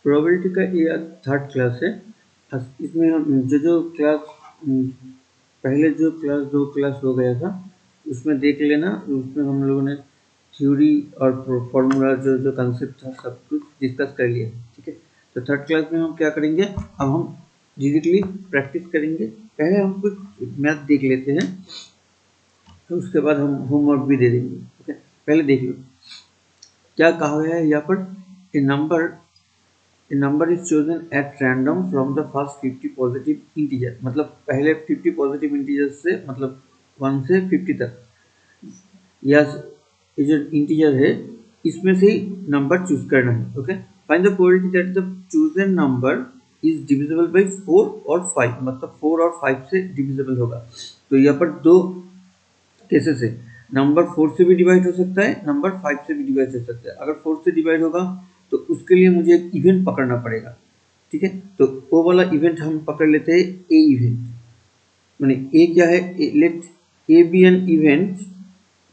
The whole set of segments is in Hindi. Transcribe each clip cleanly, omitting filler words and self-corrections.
प्रोबेबिलिटी का ये थर्ड क्लास है। इसमें हम जो क्लास पहले जो क्लास 2 क्लास हो गया था उसमें देख लेना। उसमें हम लोगों ने थ्योरी और फॉर्मूला जो जो कंसेप्ट था सब कुछ डिस्कस कर लिया, ठीक है। तो थर्ड क्लास में हम क्या करेंगे, अब हम डायरेक्टली प्रैक्टिस करेंगे। पहले हम कुछ मैथ देख लेते हैं, तो उसके बाद हम होमवर्क भी दे देंगे, ठीक है। पहले देख लो क्या कहा गया है यहाँ पर। A number is chosen at random from the first 50 positive integer. मतलब पहले 50 पॉजिटिव इंटीजर से, मतलब 1 से 50 तक, या ये जो इंटीजर है इसमें से ही नंबर चूज करना है। Okay, find the probability that the chosen number is divisible by 4 और 5। मतलब 4 और 5 से डिविजिबल होगा। तो यहाँ पर दो केसेस है, नंबर 4 से भी डिवाइड हो सकता है, नंबर 5 से भी डिवाइड हो सकता है। अगर 4 से डिवाइड होगा तो उसके लिए मुझे एक इवेंट पकड़ना पड़ेगा, ठीक है। तो वो वाला इवेंट हम पकड़ लेते हैं ए इवेंट। माने ए क्या है, let a be an event,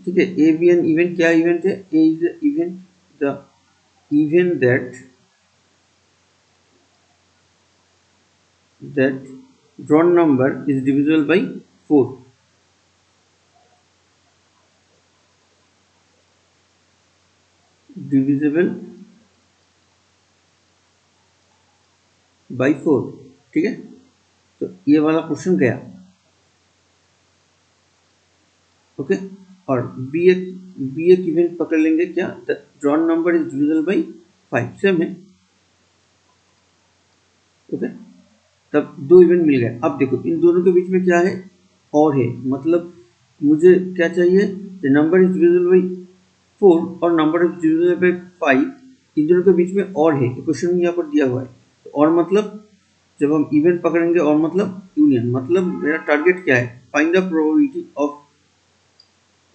ठीक है। ए बी एन इवेंट क्या इवेंट है, a is the event, the event that drawn number is divisible by 4, divisible by 4, ठीक है। तो ये वाला क्वेश्चन गया, ओके। और बी एक इवेंट पकड़ लेंगे क्या, the drawn number is divisible by 5, same है, ओके। तब दो इवेंट मिल गए। अब देखो इन दोनों के बीच में क्या है, और है। मतलब मुझे क्या चाहिए, the number is divisible by 4 और नंबर इज डिविजिबल बाई 5, इन दोनों के बीच में और है। क्वेश्चन में यहाँ पर दिया हुआ है। तो और मतलब जब हम इवेंट पकड़ेंगे, और मतलब यूनियन, मतलब मेरा टारगेट क्या है, फाइंड द प्रोबेबिलिटी ऑफ,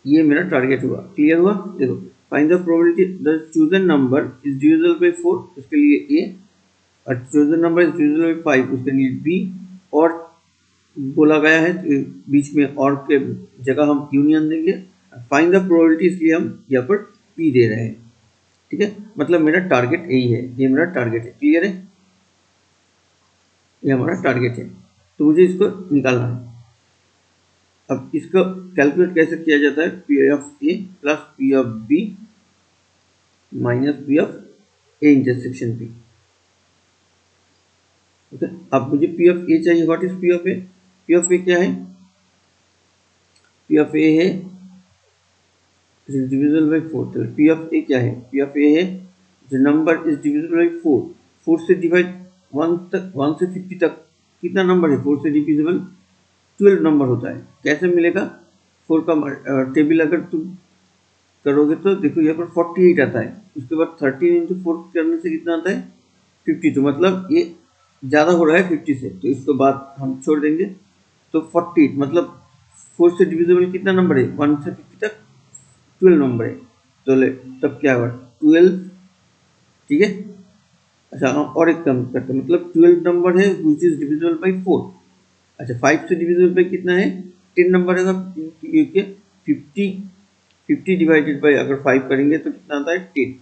ये मेरा टारगेट हुआ। क्लियर हुआ। देखो, find the probability the chosen number is divisible by 4, उसके लिए ए, और chosen number is divisible by 5, उसके लिए बी। और बोला गया है बीच में और के जगह हम यूनियन देंगे। फाइंड द प्रोबेबिलिटी, इसलिए हम यहाँ पर पी दे रहे हैं, ठीक है। मतलब मेरा टारगेट यही है, ये मेरा टारगेट है। क्लियर है, ये हमारा टारगेट है। तो मुझे इसको निकालना है। अब इसको कैलकुलेट कैसे किया जाता है, P of A plus P of b minus p of a intersection b, okay. अब मुझे पी ऑफ ए चाहिए। What is p of a, p of a क्या है, पी ऑफ ए है डिविजिबल बाई 4। तो पी ऑफ ए क्या है, पी ऑफ ए है जो नंबर इज डिविजिबल बाई 4, 4 से डिवाइड 1 तक, 1 से 50 तक कितना नंबर है, 4 से डिविजिबल 12 नंबर होता है। कैसे मिलेगा, 4 का टेबल अगर तुम करोगे तो देखो यहाँ पर 48 आता है। उसके बाद 13 इंटू 4 करने से कितना आता है, 52। मतलब ये ज़्यादा हो रहा है 50 से, तो इसको बाद हम छोड़ देंगे। तो 48 मतलब 4 से डिविजिबल कितना नंबर है, 1 से 50 तक 12 नंबर है। तो ले तब क्या होगा, 12, ठीक है। अच्छा हम और एक कम करते हैं, मतलब 12 नंबर है विच इज डिविजिबल बाई 4। अच्छा 5 से डिविजिबल बाई कितना है, 10 नंबर है। 50 डिवाइडेड बाई अगर 5 करेंगे तो कितना आता है, 10।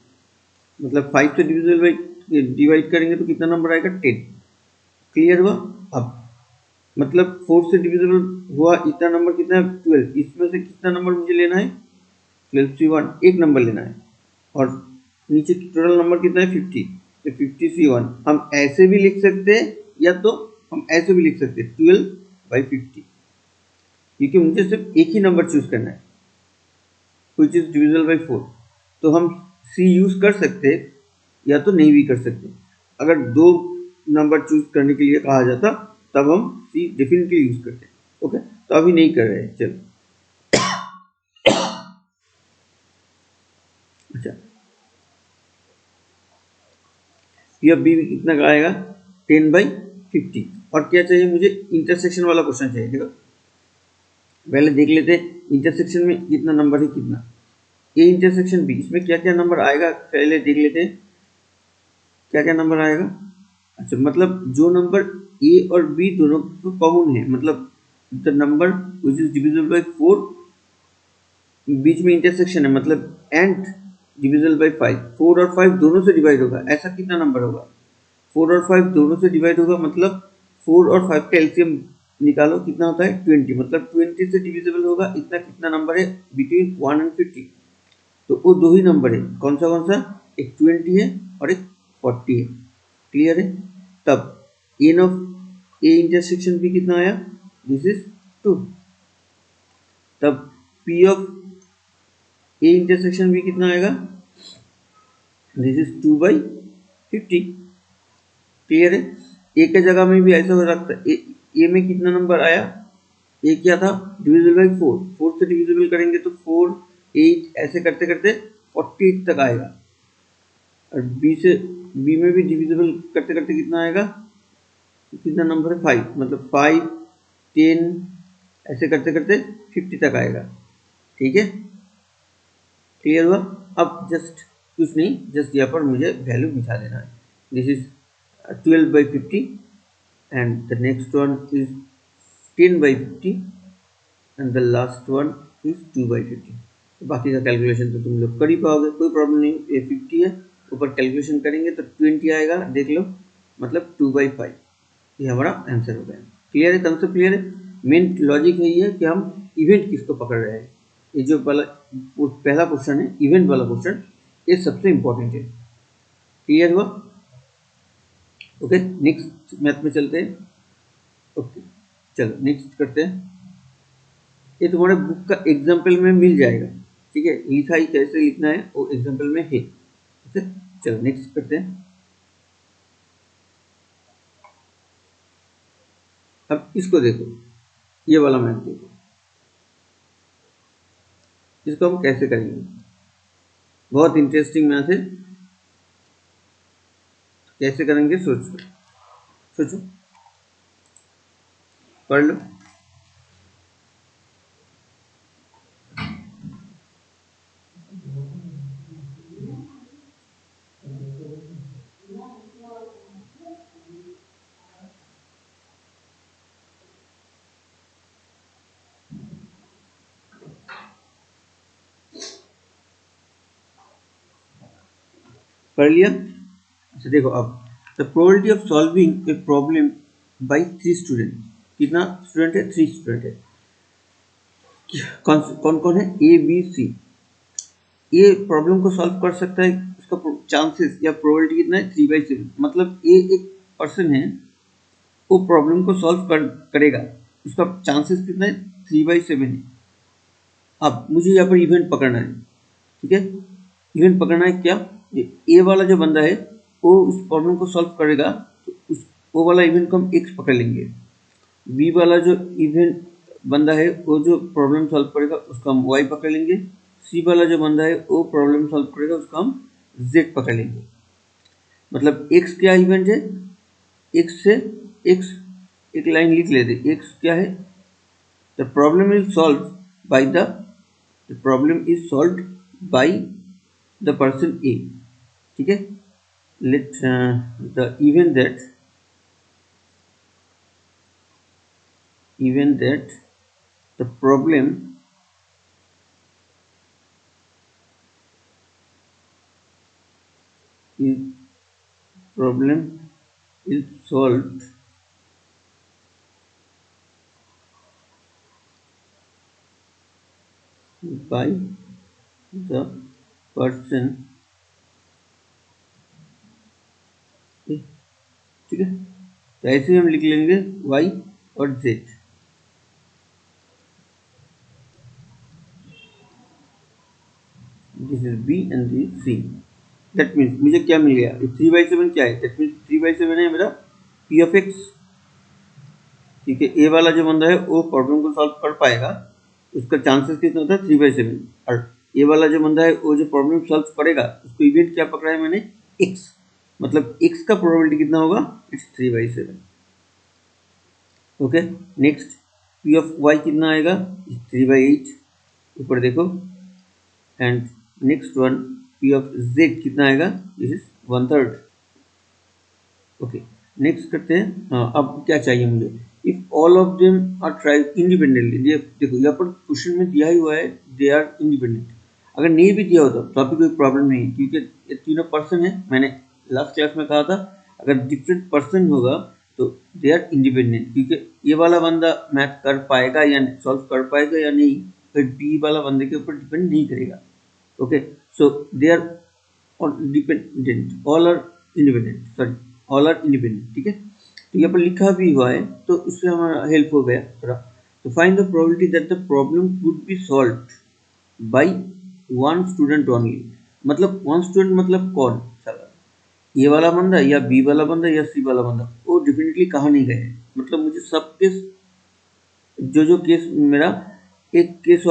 मतलब 5 से डिविजिबल बाई डिवाइड करेंगे तो कितना नंबर आएगा, 10। क्लियर हुआ। अब मतलब 4 से डिविजिबल हुआ इतना नंबर कितना है, 12। इसमें से कितना नंबर मुझे लेना है, 12 से 1 एक नंबर लेना है। और नीचे टोटल नंबर कितना है, 50। तो 50 से 1 हम ऐसे भी लिख सकते हैं, या तो हम ऐसे भी लिख सकते हैं 12/50, क्योंकि मुझे सिर्फ एक ही नंबर चूज करना है विच इज डिविजिबल बाई 4। तो हम सी यूज कर सकते या तो नहीं भी कर सकते। अगर दो नंबर चूज करने के लिए कहा जाता तब हम सी डेफिनेटली यूज करते, ओके। तो अभी नहीं कर रहे हैं, चलो। अच्छा पी ऑफ बी कितना का आएगा, 10/50। और क्या चाहिए मुझे, इंटरसेक्शन वाला क्वेश्चन चाहिए। देखो पहले देख लेते इंटरसेक्शन में कितना नंबर है, कितना ए इंटरसेक्शन बी, इसमें क्या क्या नंबर आएगा पहले देख लेते हैं, क्या क्या नंबर आएगा। अच्छा मतलब जो नंबर ए और बी दोनों तो कॉमन है, मतलब the number which is divisible by 4, बीच में इंटरसेक्शन है, मतलब एंड डिविजिबल बाई 5, 4 और 5 दोनों से डिवाइड होगा, ऐसा कितना नंबर होगा। 4 और 5 दोनों से डिवाइड होगा, मतलब 4 और 5 का एलसीएम निकालो, कितना होता है 20, मतलब 20 से डिविजिबल होगा इतना, कितना नंबर है बिटवीन 1 एंड 50, तो वो दो ही नंबर है, कौन सा, एक 20 है और एक 40 है, क्लियर है। तब एन ऑफ ए इंटरसेक्शन भी कितना आया, दिस इज 2। तब पी ऑफ ए इंटरसेक्शन भी कितना आएगा, दिस इज 2/50, क्लियर है। ए के जगह में भी ऐसा हो सकता है, ए में कितना नंबर आया, ए क्या था डिविजिबल बाई 4, 4 से डिविजिबल करेंगे तो 4 8 ऐसे करते करते 48 तक आएगा, और बी में भी डिविजिबल करते करते कितना आएगा, कितना नंबर है 5, मतलब 5 10 ऐसे करते करते 50 तक आएगा, ठीक है, क्लियर हुआ। अब जस्ट कुछ नहीं, जस्ट यहाँ पर मुझे वैल्यू बिठा देना है, this is 12/50 and the next one is 10/50 and the last one is 2/50। तो बाकी का कैलकुलेशन तो तुम लोग कर ही पाओगे, कोई प्रॉब्लम नहीं। ये 50 है, ऊपर कैलकुलेशन करेंगे तो 20 आएगा, देख लो, मतलब 2/5, ये हमारा आंसर हो गया। क्लियर है, कंसेप्ट क्लियर है। मेन लॉजिक है ये कि हम इवेंट किसको पकड़ रहे हैं, ये जो पहला क्वेश्चन है इवेंट वाला क्वेश्चन, ये सबसे इंपॉर्टेंट है, क्लियर हुआ। ओके, नेक्स्ट मैथ में चलते हैं। ओके, चलो नेक्स्ट करते हैं। ये तुम्हारे बुक का एग्जाम्पल में मिल जाएगा, ठीक है, लिखा ही कैसे लिखना है वो एग्जाम्पल में है। ओके, चलो नेक्स्ट करते हैं। अब इसको देखो, ये वाला मैथ देखो, इसको हम कैसे करेंगे, बहुत इंटरेस्टिंग मैथ है, कैसे करेंगे सोचो, सोचो, पढ़ लो। पढ़ लिया, अच्छा देखो अब, the probability of solving a problem by 3 student, कितना स्टूडेंट है, 3 स्टूडेंट है, कौन कौन है, ए बी सी, ये प्रॉब्लम को सॉल्व कर सकता है, उसका चांसेस या प्रोबेबिलिटी कितना है 3/7, मतलब ए एक पर्सन है वो प्रॉब्लम को सॉल्व करेगा, उसका चांसेस कितना है 3/7 है। अब मुझे यहाँ पर इवेंट पकड़ना है, ठीक है, इवेंट पकड़ना है क्या, ए वाला जो बंदा है वो उस प्रॉब्लम को सॉल्व करेगा, तो उस वो वाला इवेंट को हम एक्स पकड़ लेंगे, बी वाला जो इवेंट बंदा है वो जो प्रॉब्लम सॉल्व करेगा उसको हम वाई पकड़ लेंगे, सी वाला जो बंदा है वो प्रॉब्लम सॉल्व करेगा उसको हम जेड पकड़ लेंगे। मतलब एक्स क्या इवेंट है, एक्स से एक्स एक लाइन लिख लेते, एक्स क्या है, the problem is solve by the problem is solve by the person a, ठीक है, let the event that the is problem is solved by the person A, ठीक है, तो ऐसे हम लिख लेंगे y और z, this is b and this c, that means मुझे क्या मिल गया, 3/7 क्या है, दैट मीन्स 3/7 है मेरा p of x, ठीक है, ए वाला जो बंदा है वो प्रॉब्लम को सॉल्व कर पाएगा, उसका चांसेस कितना होता है 3/7, और ए वाला जो बंदा है वो जो प्रॉब्लम सॉल्व करेगा उसको इवेंट क्या पकड़ा है मैंने, x, मतलब x का प्रोबेबिलिटी कितना होगा, it's 3/7। Okay, next p of y कितना आएगा, 3/8, ऊपर देखो, and next one p of z कितना आएगा, दिस इज 1/3। ओके, नेक्स्ट करते हैं। अब क्या चाहिए मुझे, if all of them are try independently, देखो यहाँ पर क्वेश्चन में दिया ही हुआ है दे आर इंडिपेंडेंट, अगर नहीं भी दिया होता तो अभी कोई प्रॉब्लम नहीं है, क्योंकि ये तीनों पर्सन है, मैंने लास्ट क्लास में कहा था अगर डिफरेंट पर्सन होगा तो दे आर इंडिपेंडेंट, क्योंकि ये वाला बंदा मैथ कर पाएगा या सॉल्व कर पाएगा या नहीं, फिर बी वाला बंदे के ऊपर डिपेंड नहीं करेगा। Okay, so they are dependent, all are independent, sorry all are independent. ठीक है, तो यहाँ पर लिखा भी हुआ है तो उससे हमारा हेल्प हो गया थोड़ा। तो find the probability that the problem would be solved by one student only. मतलब वन स्टूडेंट मतलब कौन, ए वाला बंदा या बी वाला बंदा या सी वाला बंदा, वो डेफिनेटली कहाँ नहीं गए। मतलब मुझे सब केस, जो केस मेरा एक केस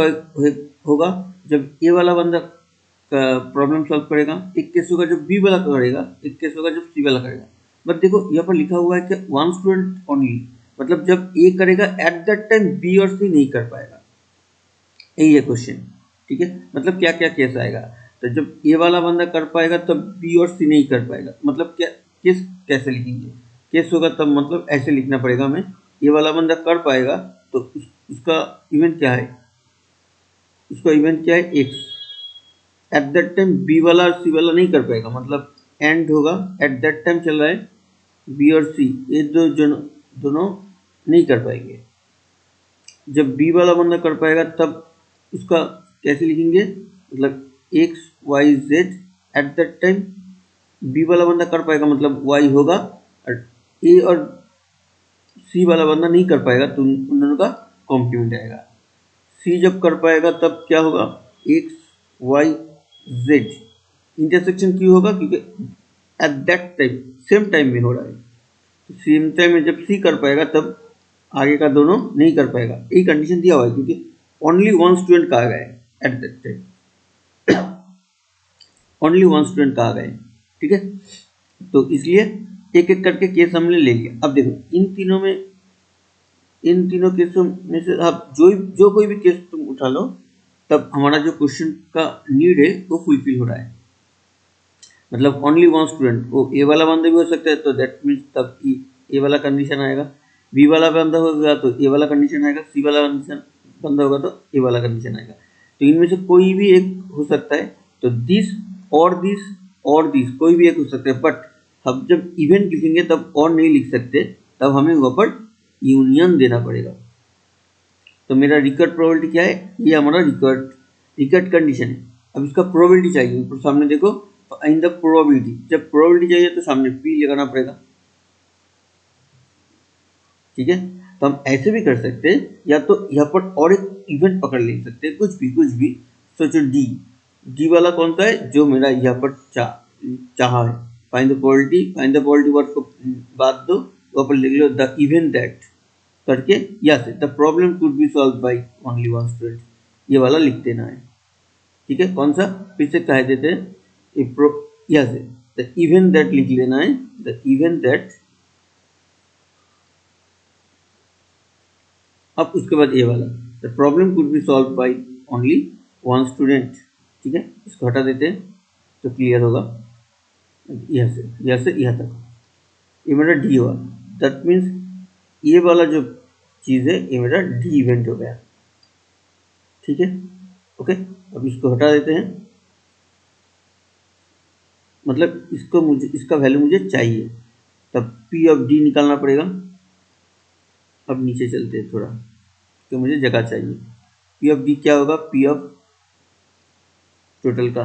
होगा जब ए वाला बंदा का प्रॉब्लम सॉल्व करेगा, एक केस होगा जब बी वाला करेगा, एक केस होगा जब सी वाला करेगा। बट देखो यहाँ पर लिखा हुआ है कि वन स्टूडेंट ओनली, मतलब जब ए करेगा एट दैट टाइम बी और सी नहीं कर पाएगा, यही है क्वेश्चन। ठीक है, मतलब क्या क्या केस आएगा, तो जब ए वाला बंदा कर पाएगा तब बी और सी नहीं कर पाएगा। मतलब क्या केस कैसे लिखेंगे, केस होगा तब मतलब ऐसे लिखना पड़ेगा हमें, ए वाला बंदा कर पाएगा तो उसका इवेंट क्या है, उसका इवेंट क्या है X. At that time B वाला और सी वाला नहीं कर पाएगा, मतलब एंड होगा एट दैट टाइम चल रहा है, बी और सी ये दोनों नहीं कर पाएंगे। जब बी वाला बंदा कर पाएगा तब उसका कैसे लिखेंगे, मतलब X Y Z at that time B वाला बंदा कर पाएगा मतलब वाई होगा, और ए और सी वाला बंदा नहीं कर पाएगा तो उन दोनों का कॉम्प्लीमेंट आएगा। सी जब कर पाएगा तब क्या होगा, एक्स वाई जेड इंटरसेक्शन क्यों होगा, क्योंकि eight that time same time में हो रहा है, तो सेम टाइम में जब सी कर पाएगा तब आगे का दोनों नहीं कर पाएगा। यही कंडीशन दिया हुआ है क्योंकि ओनली वन स्टूडेंट कहा गया है eight that time, only one student कहा गया है। ठीक है, तो इसलिए एक एक करके केस हमने ले लिया। अब देखो इन तीनों केसों में से आप जो कोई भी केस तुम उठा लो, तब हमारा जो क्वेश्चन का नीड है वो फुलफिल हो रहा है। मतलब ओनली वन स्टूडेंट, वो ए वाला बंदा भी हो सकता है तो दैट मीन्स तब ए वाला कंडीशन आएगा, बी वाला बंदा होगा तो ए वाला कंडीशन आएगा, सी वाला कंडीशन बंदा होगा तो ए वाला कंडीशन आएगा। तो इनमें से कोई भी एक हो सकता है, तो दिस और दिस कोई भी एक हो सकता है। बट हम जब इवेंट लिखेंगे तब और नहीं लिख सकते, तब हमें वहाँ पर यूनियन देना पड़ेगा। तो मेरा रिकर्ड प्रोबेबिलिटी क्या है, ये हमारा रिकर्ड कंडीशन है। अब इसका प्रोबेबिलिटी चाहिए, तो सामने देखो इन द प्रोबेबिलिटी, जब प्रोबेबिलिटी चाहिए तो सामने पी लगाना पड़ेगा। ठीक है, तो हम ऐसे भी कर सकते हैं, या तो यहाँ पर और एक इवेंट पकड़ ले सकते हैं, कुछ भी। सोचो डी वाला कौन सा है, जो मेरा यहाँ पर चाहा है। फाइंड द प्रोबेबिलिटी वर्ड को बात दो, वहाँ पर लिख लो द इवेंट दैट करके, या से the problem could be solve by only one student, ये वाला लिख देना है। ठीक है, कौन सा फिर से कह देते हैं, या से द इवेंट दैट लिख लेना है, द इवेंट दैट। अब उसके बाद ये वाला the problem could be solve by only one student. ठीक है, इसको हटा देते हैं तो क्लियर होगा। यहाँ से यहाँ तक ये मेरा डी हुआ, दैट मीन्स ये वाला जो चीज़ है ये मेरा डी इवेंट हो गया। ठीक है, ओके, अब इसको हटा देते हैं, मतलब इसका वैल्यू मुझे चाहिए, तब पी ऑफ डी निकालना पड़ेगा। अब नीचे चलते हैं थोड़ा, तो मुझे जगह चाहिए। पी ऑफ डी क्या होगा, पी ऑफ टोटल का,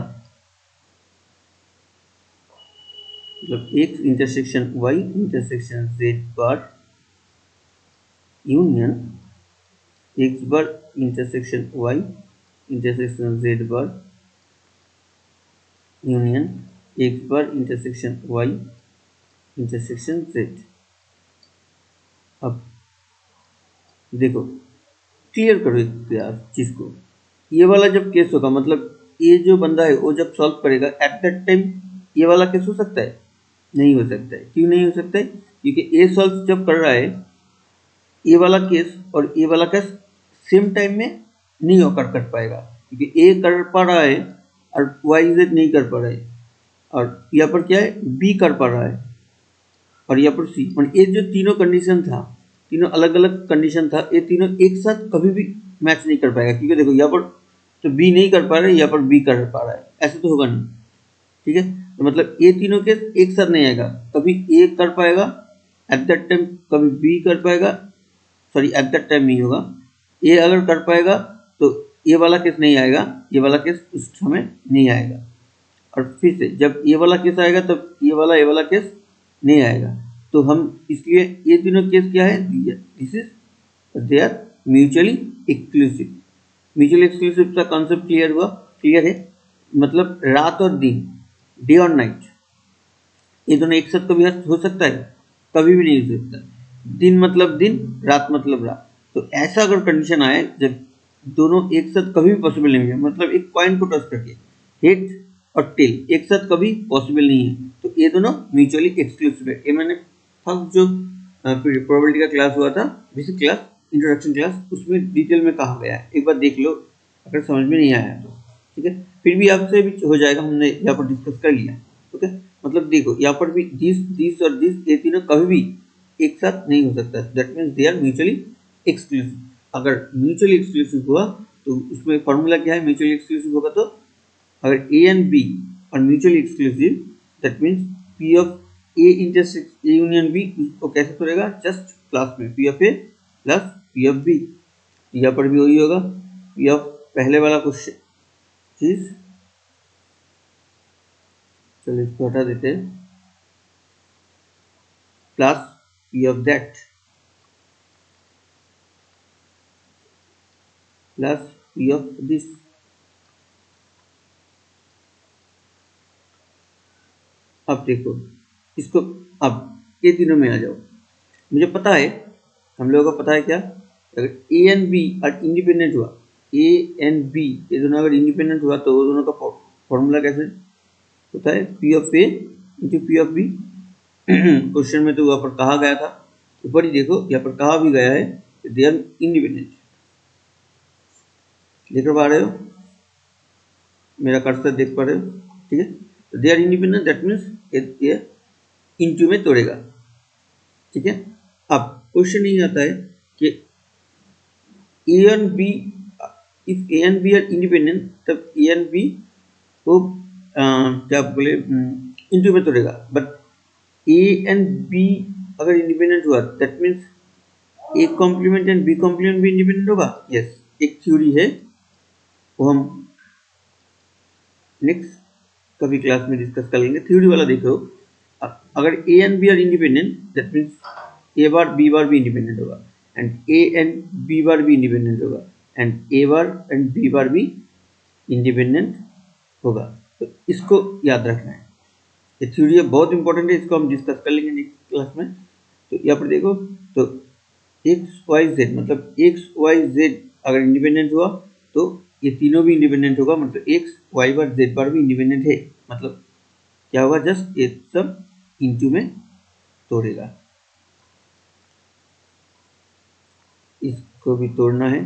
मतलब x intersection y intersection z bar union x bar intersection y intersection z bar union x bar intersection y intersection z. अब देखो क्लियर करो एक यार चीज को, ये वाला जब केस होगा, मतलब ये जो बंदा है वो जब सॉल्व करेगा एट दैट टाइम ये वाला केस हो सकता है, नहीं हो सकता है। क्यों नहीं हो सकता है, क्योंकि ए सॉल्व जब कर रहा है ये वाला केस और ये वाला केस सेम टाइम में नहीं होकर कर पाएगा, क्योंकि ए कर पा रहा है और वाई जेड नहीं कर पा रहा है, और यहाँ पर क्या है बी कर पा रहा है और यहाँ पर सी। और ये जो तीनों कंडीशन था, तीनों अलग अलग कंडीशन था, ये तीनों एक साथ कभी भी मैच नहीं कर पाएगा, क्योंकि देखो यहाँ पर तो बी नहीं कर पा रहा है, यहाँ पर बी कर पा रहा है, ऐसे तो होगा नहीं। ठीक है, तो मतलब ये तीनों केस एक साथ नहीं आएगा, कभी ए कर पाएगा एट दैट टाइम, कभी बी कर पाएगा, सॉरी एट दैट टाइम नहीं होगा, ए अगर कर पाएगा तो ये वाला केस नहीं आएगा, ये वाला केस उस समय नहीं आएगा। और फिर से जब ये वाला केस आएगा तब ये वाला केस नहीं आएगा। तो हम इसलिए ये तीनों केस क्या है, this is they are mutually exclusive. Mutually exclusive का कॉन्सेप्ट क्लियर हुआ? क्लियर है, मतलब रात और दिन, डे और नाइट, ये दोनों एक साथ कभी हो सकता है? कभी भी नहीं हो सकता। दिन मतलब दिन, रात मतलब रात। तो ऐसा अगर कंडीशन आए जब दोनों एक साथ कभी भी पॉसिबल नहीं है, मतलब एक कॉइन को टच करके हेड और टेल एक साथ कभी पॉसिबल नहीं है, तो ये दोनों म्यूचुअली एक्सक्लूसिव है। ये मैंने फर्स्ट जो प्रोबेबिलिटी का क्लास हुआ था, बेसिक क्लास, इंट्रोडक्शन क्लास, उसमें डिटेल में कहा गया है, एक बार देख लो अगर समझ में नहीं आया तो, ठीक है। फिर भी आपसे भी हो जाएगा, हमने यहाँ पर डिस्कस कर लिया, ओके। मतलब देखो यहाँ पर भी दिस और दिस, ये तीनों कभी भी एक साथ नहीं हो सकता, that means they are mutually exclusive. अगर म्यूचुअली एक्सक्लूसिव हुआ तो उसमें फॉर्मूला क्या है, म्यूचुअली एक्सक्लूसिव होगा तो अगर ए एंड बी और mutually exclusive, that means P of A intersect A union B, उसको कैसे करेगा, जस्ट क्लास में P of A plus P of B, यहाँ पर भी वही होगा, पी ऑफ पहले वाला क्वेश्चन चीज, चलो इसको हटा देते हैं, plus P of that plus P of this. अब देखो इसको, अब ये तीनों में आ जाओ। मुझे पता है, हम लोगों को पता है क्या, अगर ए एंड बी और इंडिपेंडेंट हुआ, ए एंड बी ये दोनों अगर इंडिपेंडेंट हुआ तो वो दोनों का फॉर्मूला कैसे होता है, P of A into P of B. Question में तो वहाँ पर कहा गया था, ऊपर ही देखो यहाँ पर कहा भी गया है, दे आर इंडिपेंडेंट। देख पा रहे हो, मेरा कर्सर देख पा रहे हो, ठीक है। तो they are independent, that means ये इंटू में तोड़ेगा, ठीक है। अब क्वेश्चन ये आता है कि A and B, if A and B are independent, तब ए एंड बी को क्या बोले, इंटू में तोड़ेगा। बट ए एंड बी अगर इंडिपेंडेंट हुआ, that means A complement and B complement भी इंडिपेंडेंट होगा। यस, एक थ्योरी है, वो हम नेक्स्ट कभी क्लास में डिस्कस कर लेंगे। थ्योरी वाला देखो, अगर A and B are independent, that means A bar B bar भी इंडिपेंडेंट होगा, and A and B bar भी इंडिपेंडेंट होगा, and A bar and B bar भी इंडिपेंडेंट होगा। तो इसको याद रखना है, ये थ्योरी बहुत इंपॉर्टेंट है, इसको हम डिस्कस कर लेंगे नेक्स्ट क्लास में। तो यहाँ पर देखो, तो एक्स वाई जेड, मतलब एक्स वाई जेड अगर इंडिपेंडेंट हुआ तो ये तीनों भी इंडिपेंडेंट होगा, मतलब एक्स वाई बार जेड बार भी इंडिपेंडेंट है। मतलब क्या होगा, जस्ट ये सब इंटू में तोड़ेगा, इसको भी तोड़ना है।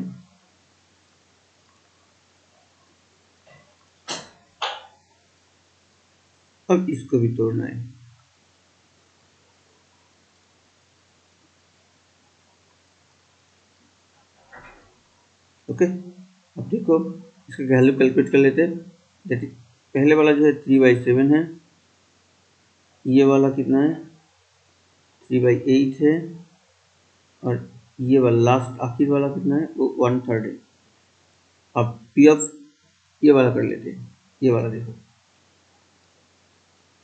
अब इसको भी तोड़ना है, ओके। अब देखो इसका वैल्यू कैलकुलेट कर लेते हैं। जैसे पहले वाला जो है 3/7 है, ये वाला कितना है 3/8 है, और ये वाला लास्ट आखिर वाला कितना है, वो 1/3 है। अब पी ऑफ ये वाला कर लेते हैं, ये वाला देखो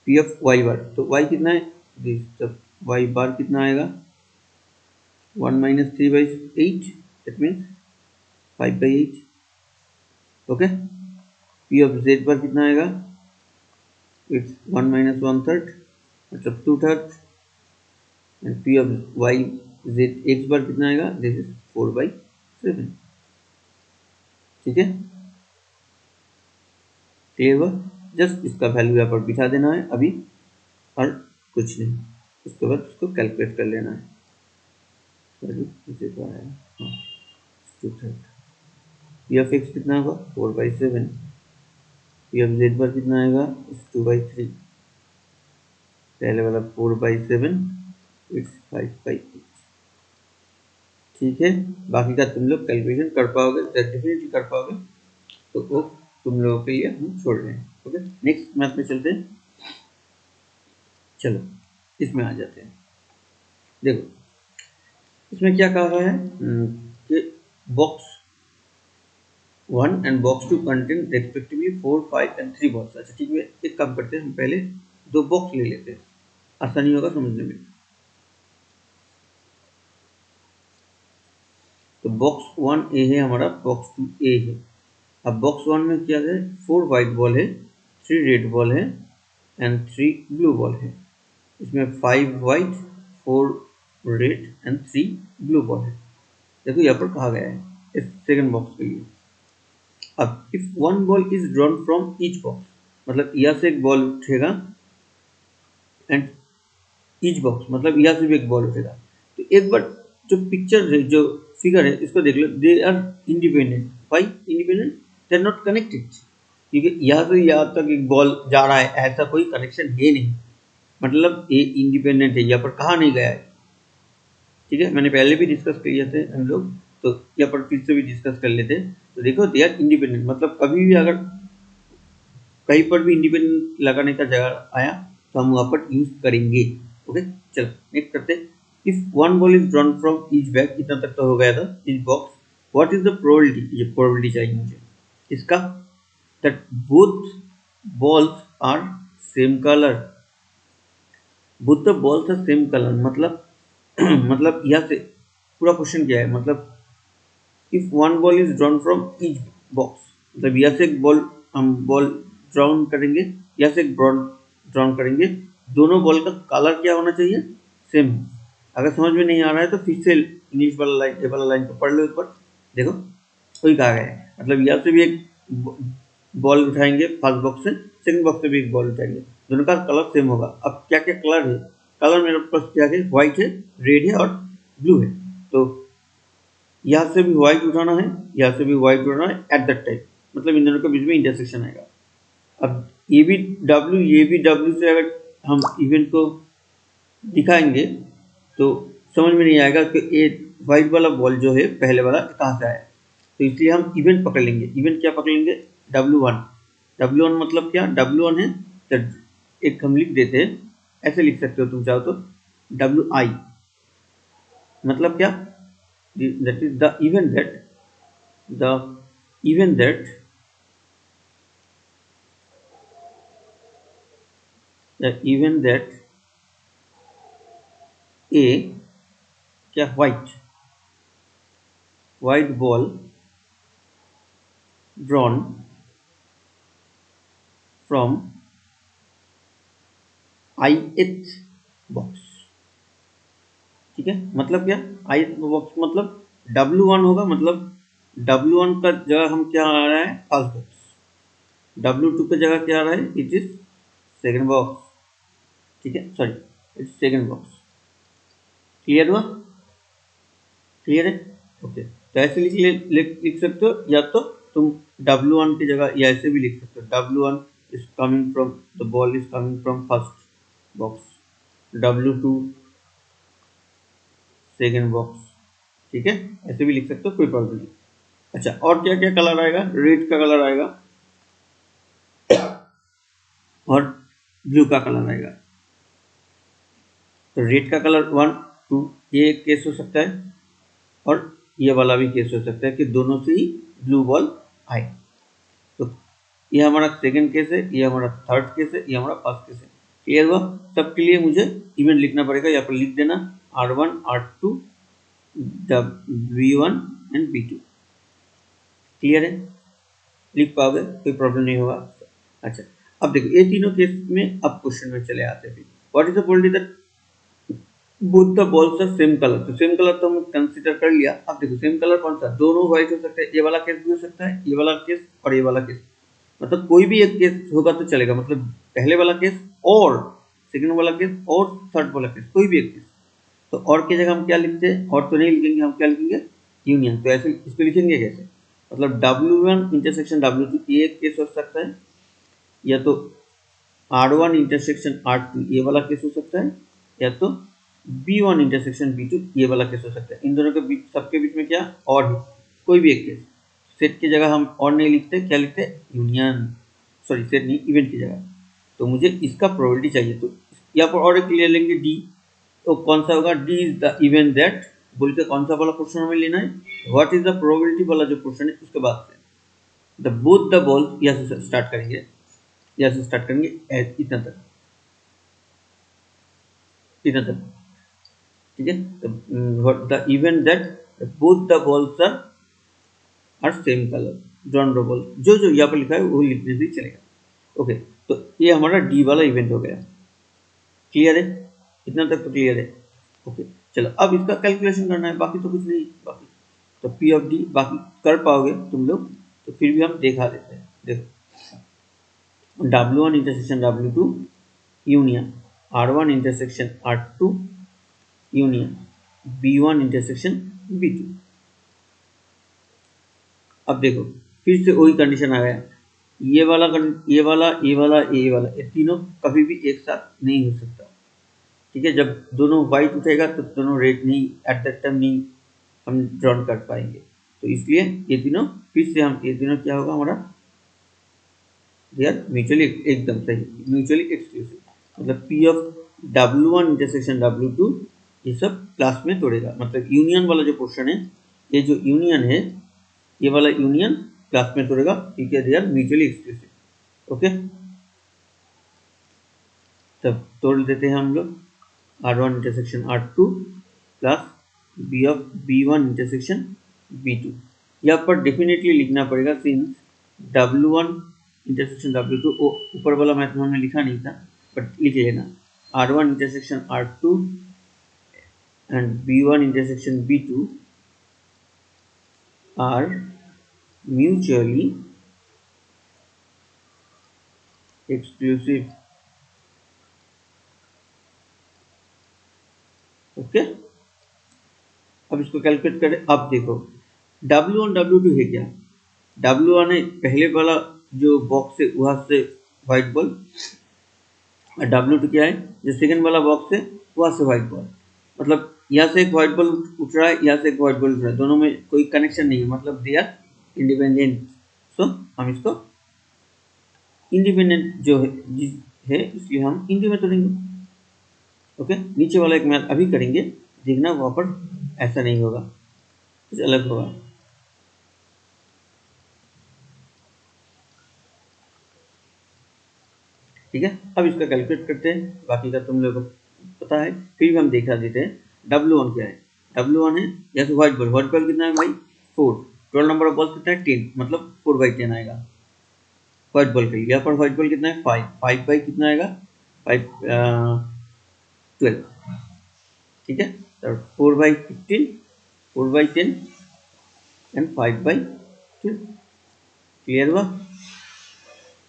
पी ऑफ वाई बार, तो वाई कितना है, तब वाई बार कितना आएगा 1 - 3/8, that means 5/8, okay. P of z bar कितना आएगा, इट्स 1 - 1/3, मतलब 2/3, and p of y z x bar कितना आएगा, दिस इज 4/7, ठीक है। क्लियर हुआ? जस्ट इसका वैल्यू यहाँ पर बिठा देना है अभी, और कुछ नहीं, उसके बाद उसको कैलकुलेट कर लेना है। पी ऑफ एक्स कितना होगा 4/7, पी ऑफ जेड बार कितना आएगा 2/3, पहले वाला 4/7, इट्स 5/8, ठीक है। बाकी का तुम लोग कैलकुलेशन कर पाओगे, डेफिनेटली कर पाओगे, तो वो तुम लोगों के लिए हम छोड़ रहे हैं, ओके। नेक्स्ट मैथ में चलते हैं। चलो इसमें आ जाते हैं। देखो इसमें क्या कहा है कि box 1 and box 2 contain respectively 4, 5 and 3 balls. अच्छा ठीक है, एक काम करते हैं, हम पहले 2 बॉक्स ले लेते हैं, आसानी होगा समझने में। तो बॉक्स 1 ए है हमारा, बॉक्स 2 ए है। अब बॉक्स 1 में क्या है, 4 व्हाइट बॉल है, 3 रेड बॉल है एंड 3 ब्लू बॉल है। इसमें 5 white, 4 red and 3 blue ball है। देखो यहाँ पर कहा गया है इस सेकंड बॉक्स के लिए। अब if one ball is drawn from each box, मतलब यहाँ से एक बॉल उठेगा एंड ईच बॉक्स मतलब यहाँ से भी एक बॉल उठेगा। तो एक बार जो पिक्चर है, जो फिगर है, इसको देख लो, they are independent. Why independent? They are not connected, क्योंकि यहाँ से यहाँ तक एक बॉल जा रहा है, ऐसा कोई कनेक्शन है नहीं, मतलब ये इंडिपेंडेंट है, यहाँ पर कहा नहीं गया है। ठीक है, मैंने पहले भी डिस्कस किए थे हम लोग, तो यहाँ पर फिर से भी डिस्कस कर लेते हैं। तो देखो दे आर इंडिपेंडेंट, मतलब कभी भी अगर कहीं पर भी इंडिपेंडेंट लगाने का जगह आया तो हम वहाँ पर यूज करेंगे। ओके, चलो नेक्स्ट करते हैं। If one ball is drawn from each bag, इतना तक तो हो गया था, each box, what is the probability, ये प्रोबेबिलिटी चाहिए मुझे इसका, that both balls are same colour. Both the balls are same colour मतलब मतलब यहाँ से पूरा क्वेश्चन क्या है, मतलब if one ball is drawn from each box, मतलब यहाँ से एक बॉल हम बॉल ड्रॉन करेंगे, यहाँ से एक बॉल ड्रॉन करेंगे, दोनों बॉल का कलर क्या होना चाहिए, सेम। अगर समझ में नहीं आ रहा है तो फिर से इंग्लिश वाला लाइन, ये वाला लाइन को पढ़ लो एक बार। देखो वही कहा गया है, मतलब यहाँ से भी एक बॉल उठाएंगे फर्स्ट बॉक्स से, सेकंड बॉक्स से भी एक बॉल उठाएंगे, दोनों का कलर सेम होगा। अब क्या क्या कलर है, कलर मेरे पास क्या है, व्हाइट है, रेड है और ब्लू है। तो यहाँ से भी व्हाइट उठाना है, यहाँ से भी व्हाइट उठाना है एट दैट टाइम, मतलब इन दोनों के बीच में इंटरसेक्शन आएगा। अब ये भी डब्ल्यू से अगर हम इवेंट को दिखाएंगे तो समझ में नहीं आएगा कि ये व्हाइट वाला बॉल जो है पहले वाला कहाँ से आया। तो इसलिए हम इवेंट पकड़ लेंगे। इवेंट क्या पकड़ेंगे, W1। W1 मतलब क्या, W1 है तो एक हम लिख देते हैं, ऐसे लिख सकते हो तुम चाहो तो, WI मतलब क्या, that is the event that a क्या, white ball drawn from ith box. ठीक है, मतलब क्या, ith बॉक्स मतलब W1 होगा, मतलब W1 का जगह हम क्या आ रहा है, फर्स्ट बॉक्स। W2 का जगह क्या आ रहा है, इट इज सेकंड बॉक्स। ठीक है, sorry it's second box. Clear हुआ, क्लियर है, ओके। तो ऐसे लिख सकते हो, या तो तुम W1 की जगह या ऐसे भी लिख सकते हो, W1 is coming from, the ball is coming from first box, W2 second box. ठीक है, ऐसे भी लिख सकते हो, कोई प्रॉब्लम नहीं। अच्छा, और क्या क्या कलर आएगा, रेड का कलर आएगा और ब्लू का कलर आएगा। तो रेड का कलर 1, 2, ये एक केस हो सकता है, और ये वाला भी केस हो सकता है कि दोनों से ही ब्लू बॉल आए। तो ये हमारा सेकंड केस है, ये हमारा थर्ड केस है, ये हमारा फर्स्ट केस है। क्लियर हुआ, सबके लिए मुझे इवेंट लिखना पड़ेगा, यहाँ पर लिख देना R1, R2, V1 and V2। Clear है, लिख पाओगे, कोई प्रॉब्लम नहीं होगा। अच्छा, अब देखो ये तीनों केस में अब क्वेश्चन में चले आते हैं। What is the probability that both the balls are same colour? तो सेम कलर तो हम कंसीडर कर लिया। अब देखो सेम कलर कौन सा, दोनों व्हाइट हो सकते हैं, ये वाला केस भी हो सकता है, ये वाला केस और ये वाला केस, मतलब कोई भी एक केस होगा तो चलेगा, मतलब पहले वाला केस और सेकंड वाला केस और थर्ड वाला केस, कोई भी एक केस। तो और की जगह हम क्या लिखते हैं, और तो नहीं लिखेंगे, हम क्या लिखेंगे, यूनियन। तो ऐसे इसको लिखेंगे कैसे, मतलब W1 इंटरसेक्शन W2 ये एक केस हो सकता है, या तो R1 इंटरसेक्शन R2 ये वाला केस हो सकता है, या तो B1 इंटरसेक्शन B2 ये वाला केस हो सकता है। इन दोनों के बीच, सबके बीच में क्या और है, कोई भी एक केस। सेट की जगह हम और नहीं लिखते, क्या लिखते हैं, यूनियन। सॉरी सेट नहीं, इवेंट की जगह। तो मुझे इसका प्रोबेबिलिटी चाहिए, तो यहाँ पर और एक ले लेंगे डी, तो कौन सा होगा, D is the event that बोल के कौन सा वाला क्वेश्चन हमें लेना है, व्हाट इज द प्रोबेबिलिटी वाला जो क्वेश्चन है उसके बाद से द बोथ द बॉल यहाँ से स्टार्ट करेंगे, यहाँ से स्टार्ट करेंगे इतना तक, इतना तक, ठीक है। The event that both the balls are same colour, drawn the ball, जो जो यहाँ पर लिखा है वो लिखने से चलेगा। ओके, तो ये हमारा डी वाला इवेंट हो गया, क्लियर है, इतना तक तो क्लियर है। ओके, चलो अब इसका कैलकुलेशन करना है, बाकी तो कुछ नहीं, बाकी तो पी ऑफ डी बाकी कर पाओगे तुम लोग, तो फिर भी हम दिखा देते हैं। देखो W1 intersection W2 union R1 intersection R2 union B1 intersection B2। अब देखो फिर से वही कंडीशन आ गया, ये वाला ये वाला ये वाला ये वाला, ये तीनों कभी भी एक साथ नहीं हो सकता, ठीक है। जब दोनों वाइट उठेगा तो दोनों रेड नहीं, एट दैट टाइम नहीं हम ड्रॉन कर पाएंगे, तो इसलिए ये तीनों फिर से हम, ये तीनों क्या होगा हमारा, यार म्यूचुअली एकदम सही, म्यूचुअली एक्सक्लूसिव, मतलब P of W1 intersection W2 ये सब क्लास में तोड़ेगा, मतलब यूनियन वाला जो पोर्शन है, ये जो यूनियन है ये वाला यूनियन क्लास में तोड़ेगा, क्योंकि they are mutually exclusive. Okay, तब तोड़ देते हैं हम लोग R1 intersection R2 plus B of B1 intersection B2। यहाँ पर डेफिनेटली लिखना पड़ेगा, सिंस W1 इंटरसेक्शन W2 ऊपर वाला मैथ हमने लिखा नहीं था, बट लिख लेना R1 intersection R2 and B1 intersection B2 are mutually exclusive. Okay, अब इसको कैलकुलेट करें। अब देखो W1 W2 है क्या, W1 है पहले वाला जो बॉक्स है वहां से व्हाइट बॉल, और W2 क्या है जो सेकंड वाला बॉक्स है वहां से व्हाइट बॉल, मतलब यहाँ से एक व्हाइट बॉल उठ रहा है, यहाँ से एक व्हाइट बॉल उठ रहा है, दोनों में कोई कनेक्शन नहीं है, मतलब दे आर इंडिपेंडेंट। सो हम इसको इंडिपेंडेंट जो है इसलिए हम इंडी में तोड़ेंगे। ओके, नीचे वाला एक मैथ अभी करेंगे, देखना वहां पर ऐसा नहीं होगा, कुछ अलग होगा। ठीक है, अब इसका कैलकुलेट करते हैं, बाकी का तुम लोगों को पता है, फिर भी हम देखा देते हैं। W1 क्या है, W1 है या तो व्हाइट बॉल, व्हाइट बॉल कितना है भाई 4, टोटल नंबर ऑफ बॉल कितना है 10, मतलब 4/10 आएगा व्हाइट बॉल के लिए। यहाँ पर व्हाइट बॉल कितना है 5, 5 बाई कितना आएगा 12, ठीक है, तो 4/15, 4/10 एंड 5/12, क्लियर हुआ,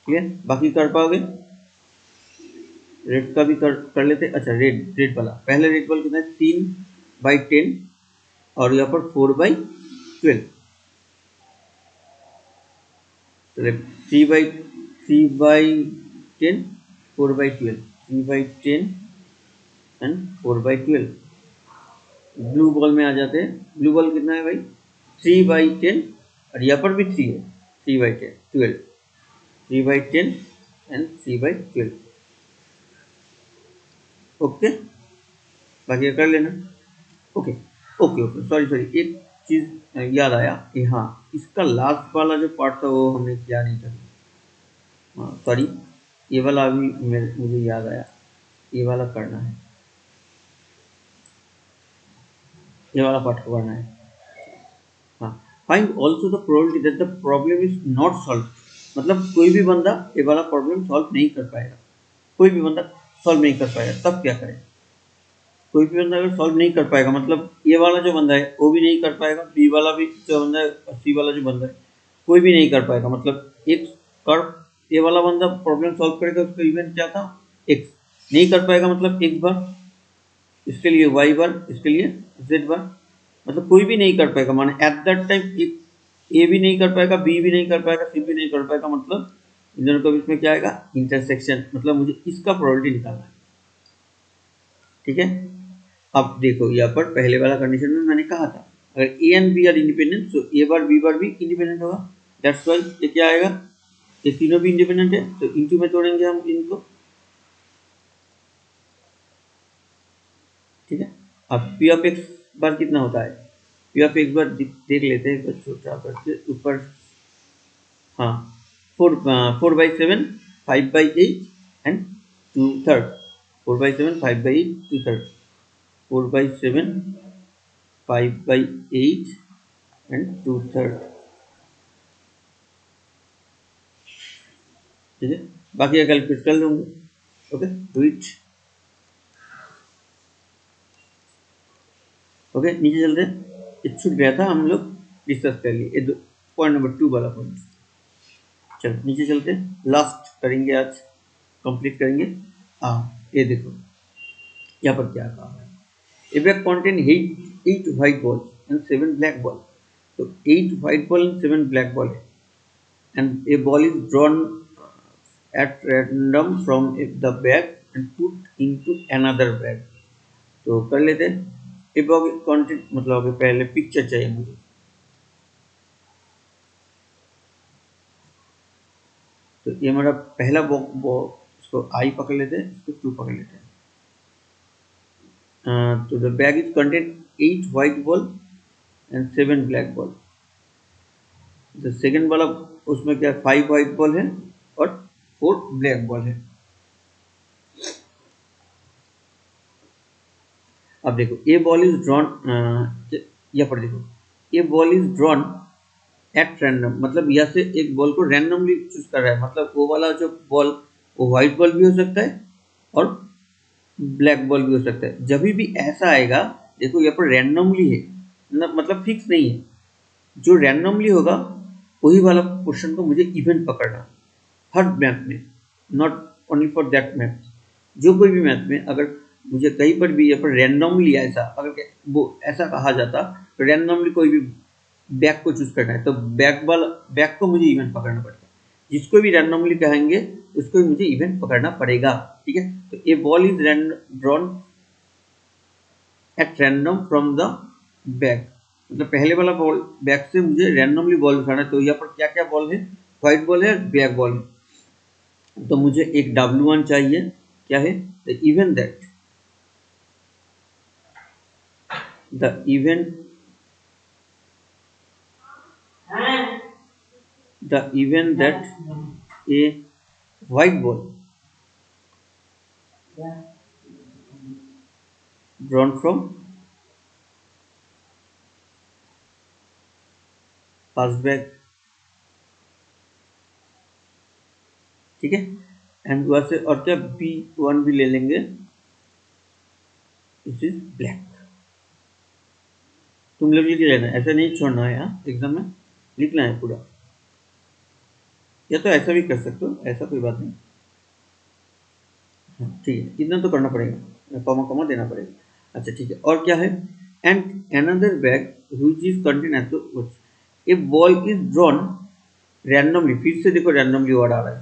क्लियर। बाकी कर पाओगे, रेड का भी कर लेते। अच्छा, रेड वाला पहले रेड वाला कितना है 3/10 और यहाँ पर 4/12, 3/10 4/12, 3/10 एंड 4/12। ब्लू बॉल में आ जाते हैं, ब्लू बॉल कितना है भाई 3/10 और यहाँ पर भी 3 है, 3/10 12, 3/10 एंड 3/12। ओके, बाकी कर लेना। ओके ओके ओके, सॉरी एक चीज याद आया कि हाँ इसका लास्ट वाला जो पार्ट था वो हमने किया नहीं था, हाँ सॉरी, ये वाला अभी मुझे याद आया, ये वाला करना है, ये वाला पार्ट को करना है। हाँ, find also the probability that the problem is not solve, मतलब कोई भी बंदा ये वाला प्रॉब्लम सॉल्व नहीं कर पाएगा, कोई भी बंदा सॉल्व नहीं कर पाएगा, तब क्या करें। कोई भी बंदा अगर सॉल्व नहीं कर पाएगा, मतलब ये वाला जो बंदा है वो भी नहीं कर पाएगा, बी वाला भी जो बंदा है, सी वाला जो बंदा है कोई भी नहीं कर पाएगा, मतलब एक कर ये वाला बंदा प्रॉब्लम सॉल्व करेगा, उसका इवेंट क्या था एक्स, नहीं कर पाएगा मतलब एक बार, इसके लिए वाई बार, इसके लिए जेड बार, मतलब कोई भी नहीं कर पाएगा, माने एट दैट टाइम एक ए भी नहीं कर पाएगा, बी भी नहीं कर पाएगा, सी भी नहीं कर पाएगा, मतलब इन दोनों का बीच में क्या आएगा इंटरसेक्शन, मतलब मुझे इसका प्रोबेबिलिटी निकालना है। ठीक है, अब देखो यहाँ पर पहले वाला कंडीशन में मैंने कहा था अगर A and B are independent तो ए बार बी बार भी इंडिपेंडेंट होगा, दैट्स वाई ये क्या आएगा, ये तीनों भी इंडिपेंडेंट है, तो इनटू में तोड़ेंगे हम इनको, ठीक है। अब पी ऑफ एक्स बार कितना होता है, पी ऑफ एक्स बार देख लेते हैं, एक बार छोटा करके ऊपर। हाँ, 4/7, 5/8 एंड 2/3। 4/7, 5/8, 2/3। 4/7, 5/8 एंड 2/3। ठीक है, बाकी का कैलकुलेट कर लूँगा। Okay, do it. ओके, नीचे चलते हैं। ये छूट गया था, हम लोग डिस्कस कर लिए, ये पॉइंट नंबर 2 वाला पॉइंट। चलो नीचे चलते हैं, लास्ट करेंगे आज, कंप्लीट करेंगे। हाँ, ये देखो यहाँ पर क्या कहा है, ए bag contain 8 white balls and 7 black balls। तो 8 white ball and 7 black ball है, and a ball is drawn at random from the bag and put into another bag। तो कर लेते हैं। ए बैग content मतलब पहले पिक्चर चाहिए मुझे। तो ये हमारा पहला बॉक्स, इसको आई पकड़ लेते हैं, इसको 2 पकड़ लेते हैं। तो the bag is contain 8 white ball and 7 black ball। The second वाला उसमें क्या 5 white ball है और 4 black ball है। अब देखो ए बॉल इज ड्रॉन, यहाँ पर देखो a ball is drawn at random, मतलब यहाँ से एक बॉल को रैंडमली चूज कर रहा है, मतलब वो वाला जो बॉल वो व्हाइट बॉल भी हो सकता है और ब्लैक बॉल भी हो सकता है। जब भी ऐसा आएगा, देखो यहाँ पर रैंडमली है मतलब फिक्स नहीं है, जो रैंडमली होगा वही वाला क्वेश्चन को मुझे इवेंट पकड़ना हर मैथ में, not only for that math. जो कोई भी मैथ में अगर मुझे कहीं पर भी यहाँ पर रैंडमली ऐसा अगर वो ऐसा कहा जाता, तो रैंडमली कोई भी बैक को चूज करना है, तो बैक को मुझे इवेंट पकड़ना पड़ेगा। जिसको भी रैंडमली कहेंगे उसको भी मुझे इवेंट पकड़ना पड़ेगा। ठीक है, तो a ball is drawn at random from the bag, मतलब पहले वाला बॉल बैग से मुझे रैंडमली बॉल उठाना है। तो यहाँ पर क्या क्या बॉल है, व्हाइट बॉल है, ब्लैक बॉल है। तो मुझे एक W1 चाहिए, क्या है, the event that the event that a white ball drawn from pass back। ठीक है, एंड वहां से और क्या B1 भी ले लेंगे, इट इज ब्लैक। तुम लोग लिख लेना, ऐसा नहीं छोड़ना है, यहाँ एग्जाम में लिखना है पूरा, या तो ऐसा भी कर सकते हो, ऐसा कोई बात नहीं। हाँ ठीक है, इतना तो करना पड़ेगा, कॉमा कॉमा देना पड़ेगा। अच्छा ठीक है, और क्या है, and another bag which is contain a ball is drawn randomly, फिर से देखो रैंडमली वर्ड आ रहा है,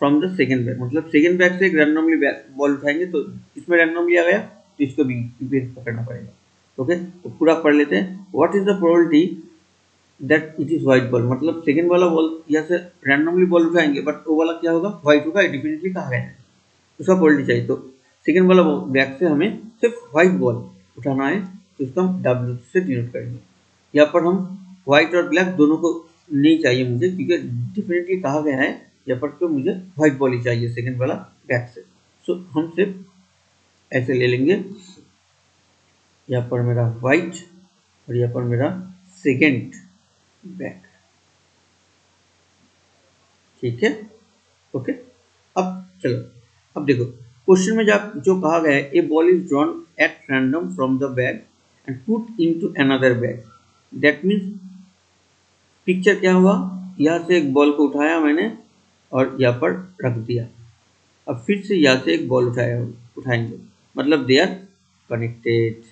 फ्रॉम द सेकेंड बैग, मतलब सेकेंड बैग से एक रैंडमली बॉल उठाएंगे, तो इसमें रैंडमली आ गया, तो इसको भी पकड़ना पड़ेगा। ओके, तो पूरा पढ़ लेते हैं। What is the probability that it is white ball, मतलब सेकेंड वाला बॉल यहाँ से रैंडमली बॉल उठाएंगे, बट वो वाला क्या होगा, व्हाइट होगा, डेफिनेटली कहा गया है, उसका प्रोबेबिलिटी चाहिए। तो सेकेंड वाला बैग से हमें सिर्फ व्हाइट बॉल उठाना है, तो इसको हम W से डिनोट करेंगे। यहाँ पर हम व्हाइट और ब्लैक दोनों को नहीं चाहिए मुझे, क्योंकि डेफिनेटली कहा गया है यहाँ पर तो मुझे व्हाइट बॉल ही चाहिए सेकेंड वाला बैग से। सो हम सिर्फ ऐसे ले लेंगे, यहाँ पर मेरा व्हाइट और यहाँ पर मेरा सेकेंड बैग। ठीक है, ओके। अब चलो, अब देखो क्वेश्चन में जो कहा गया है, a ball is drawn at random from the bag and put into another bag. That means picture क्या हुआ, यहाँ से एक बॉल को उठाया मैंने और यहाँ पर रख दिया, अब फिर से यहाँ से एक बॉल उठाएंगे, मतलब दे आर कनेक्टेड।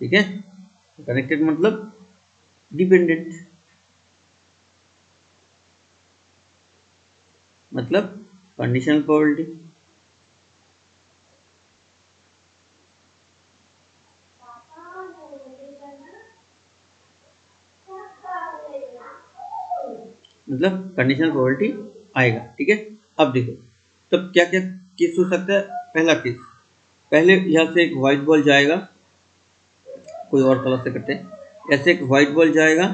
ठीक है, कनेक्टेड मतलब डिपेंडेंट, मतलब कंडीशनल प्रोबेबिलिटी। मतलब कंडीशनल प्रोबेबिलिटी आएगा। ठीक है, अब देखो तब क्या क्या केस हो सकता है। पहला केस, पहले यहाँ से एक व्हाइट बॉल जाएगा, कोई और कलर से करते हैं, ऐसे एक व्हाइट बॉल जाएगा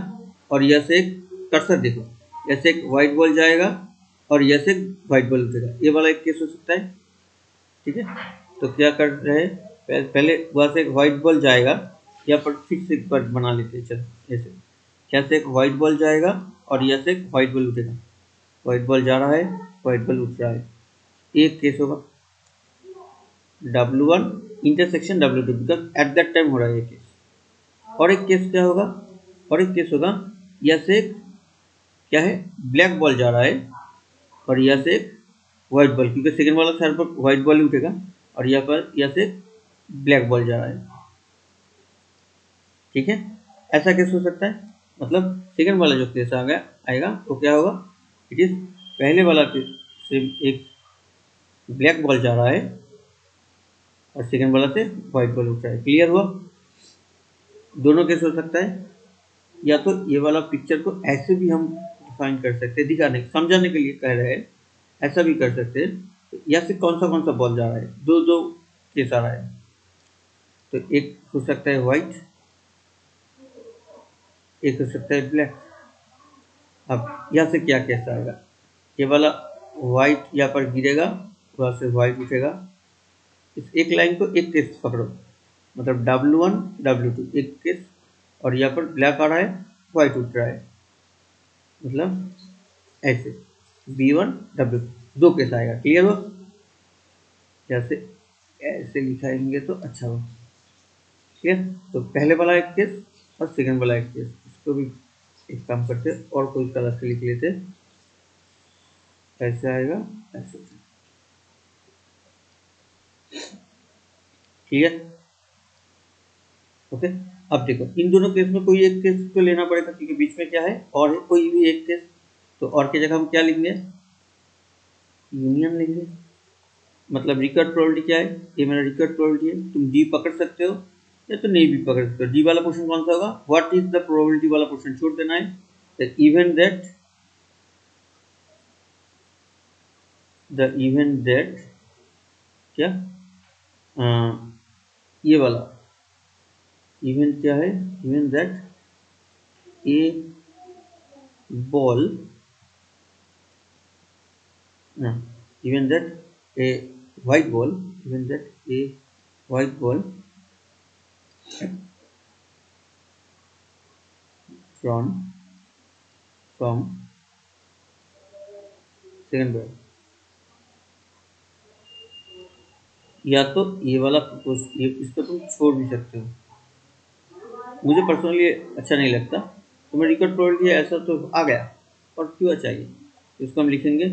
और यह से एक कर्सर देखो, ऐसे एक व्हाइट बॉल जाएगा और यह से एक व्हाइट बॉल उठेगा, ये वाला एक केस हो सकता है। ठीक है, तो क्या कर रहे हैं, पहले वहाँ से एक व्हाइट बॉल जाएगा, यहाँ पर फिर से एक बार बना लेते हैं। चलो ऐसे, यहाँ से एक व्हाइट बॉल जाएगा और यहाँ से एक व्हाइट बॉल उठेगा, व्हाइट बॉल जा रहा है, व्हाइट बॉल उठ रहा है, एक केस होगा W1 intersection W2, because at that time हो रहा है ये केस। और एक केस क्या होगा, और एक केस होगा यहाँ से क्या है, ब्लैक बॉल जा रहा है और यहाँ से व्हाइट बॉल, क्योंकि सेकंड वाला साइड पर व्हाइट बॉल ही उठेगा और यहाँ पर यहाँ से ब्लैक बॉल जा रहा है। ठीक है, ऐसा केस हो सकता है। मतलब सेकंड वाला जो केस आ गया आएगा तो क्या होगा, इट इज पहले वाला केस से एक ब्लैक बॉल जा रहा है और सेकंड वाला से व्हाइट बॉल उठ रहा है। क्लियर हुआ? दोनों केस हो सकता है। या तो ये वाला पिक्चर को ऐसे भी हम डिफाइन कर सकते हैं, दिखाने समझाने के लिए कह रहे हैं, ऐसा भी कर सकते हैं। या से कौन सा बॉल जा रहा है, दो दो केस आ रहा है, तो एक हो सकता है व्हाइट, एक हो सकता है ब्लैक। अब यहाँ से क्या केस आएगा, ये वाला व्हाइट यहाँ पर गिरेगा, वहाँ से व्हाइट उठेगा। इस एक लाइन को एक केस पकड़ो, मतलब W1 W2 एक केस, और यहाँ पर ब्लैक आ रहा है, व्हाइट उठ रहा है, मतलब ऐसे B1 W2 दो केस आएगा। क्लियर हो? जैसे ऐसे लिखाएंगे तो अच्छा हो। क्लियर? तो पहले वाला एक केस और सेकंड वाला एक केस, इसको भी एक काम करते और कोई कलर से लिख लेते, ऐसे आएगा, ऐसे। क्लियर? ओके, अब देखो इन दोनों केस में कोई एक केस को लेना पड़ेगा, क्योंकि बीच में क्या है, और है कोई भी एक केस, तो और की जगह हम क्या लेंगे, यूनियन लेंगे। मतलब रिकर्ड प्रोबेबिलिटी क्या है, ये मेरा रिकर्ड प्रोबेबिलिटी है, तुम डी पकड़ सकते हो या तो नहीं भी पकड़ सकते हो। डी वाला पोर्शन कौन सा होगा, व्हाट इज द प्रोबेबिलिटी वाला पोर्शन छोड़ देना है, द इवेंट दैट क्या ये वाला इवेंट क्या है, event that A ball even that a white ball even that a white ball from second ball, या तो ये वाला ये इसको तुम छोड़ भी सकते हो, मुझे पर्सनली अच्छा नहीं लगता, तो मैं रिकॉर्ड प्रोबेबिलिटी ऐसा तो आ गया और क्यों चाहिए, तो इसको हम लिखेंगे।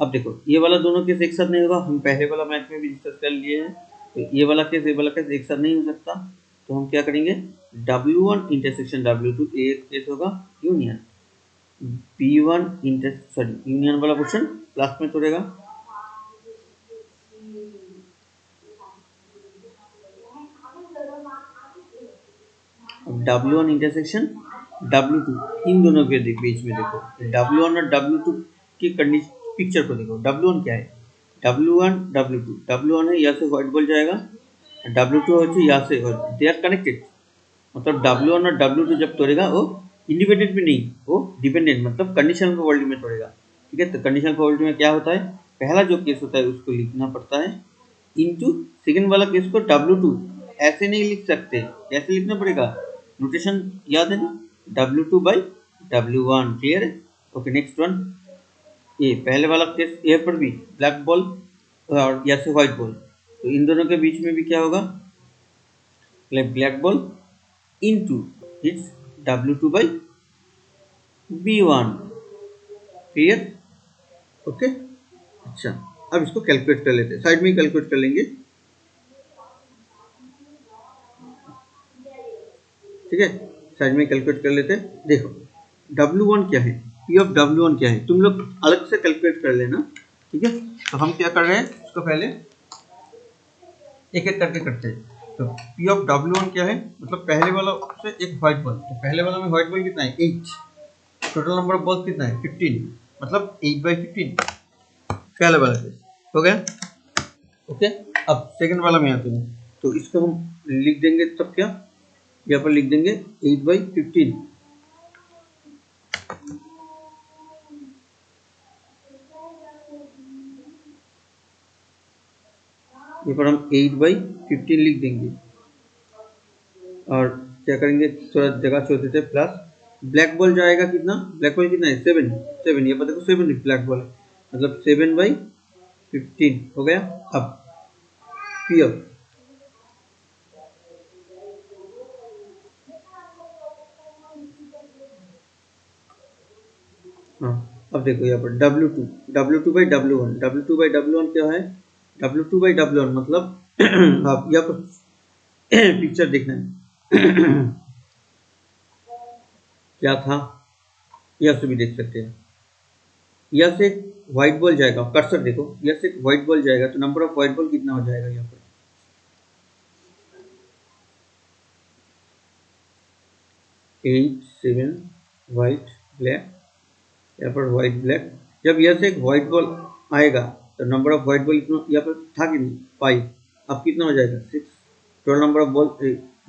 अब देखो ये वाला दोनों केस एक साथ नहीं होगा, हम पहले वाला मैथ में भी डिस्कस कर लिए हैं, तो ये वाला केस एक साथ नहीं हो सकता, तो हम क्या करेंगे, W1 इंटरसेक्शन W2 एक केस होगा, यूनियन B1 यूनियन वाला क्वेश्चन लास्ट में तोड़ेगा, W1 इंटरसेक्शन W2, इन दोनों के बीच में देखो W1 और W2 की कंडीशन, पिक्चर को देखो, W1 क्या है, W1 W2 है, यहाँ से व्हाइट बॉल जाएगा, W2 है यहाँ से, दे आर कनेक्टेड, मतलब W1 और W2 जब तोड़ेगा वो इंडिपेंडेंट भी नहीं, वो डिपेंडेंट, मतलब कंडीशनल प्रोबेबिलिटी में तोड़ेगा। ठीक है, तो कंडीशनल प्रोबेबिलिटी में क्या होता है, पहला जो केस होता है उसको लिखना पड़ता है इनटू सेकंड वाला केस को W2, ऐसे नहीं लिख सकते, कैसे लिखना पड़ेगा, नोटेशन याद है ना, W2 बाई W1। क्लियर है? ओके, नेक्स्ट वन, ये पहले वाला केस ए पर भी ब्लैक बॉल और या से व्हाइट बॉल, तो इन दोनों के बीच में भी क्या होगा, black ball into its W2 by B1। Clear? Okay, अच्छा अब इसको कैलकुलेट कर लेते हैं, साइड में ही कैलकुलेट कर लेंगे। ठीक है, साइड में कैलकुलेट कर लेते हैं। देखो W1 क्या है, P ऑफ W1 क्या है, तुम लोग अलग से कैलकुलेट कर लेना। ठीक है, तो हम क्या कर रहे हैं, इसको पहले एक एक करके करते हैं। तो P ऑफ W1 क्या है, मतलब पहले वाला से एक व्हाइट बॉल, तो पहले वाला में व्हाइट बॉल कितना है, 8, टोटल नंबर ऑफ बॉल्स कितना है, 15, मतलब 8/15 पहले वाला से हो गया। ओके, अब सेकंड वाला में आते हैं, तो इसको हम लिख देंगे तब क्या, यहाँ पर लिख देंगे 8/15। यहाँ पर हम 8/15 लिख देंगे और क्या करेंगे, थोड़ा जगह छोड़ देते प्लस। ब्लैक बॉल जाएगा कितना, ब्लैक बॉल कितना है 7, 7 ये पर देखो 7 ब्लैक बॉल है, मतलब 7/15 हो गया। अब पी ऑफ, हाँ अब देखो यहाँ पर W2, W2/W1, W2/W1 क्या है, W2/W1 मतलब आप यहाँ पर पिक्चर देखना है क्या था, यह से भी देख सकते हैं। यह से एक व्हाइट बॉल जाएगा, कर्सर देखो, यह से एक व्हाइट बॉल जाएगा तो नंबर ऑफ व्हाइट बॉल कितना हो जाएगा यहाँ पर, 8 7 व्हाइट ब्लैक, यहाँ पर व्हाइट ब्लैक। जब यहाँ से एक व्हाइट बॉल आएगा तो नंबर ऑफ व्हाइट बॉल कितना यहाँ पर था कि नहीं 5, अब कितना हो जाएगा 6, total number of ball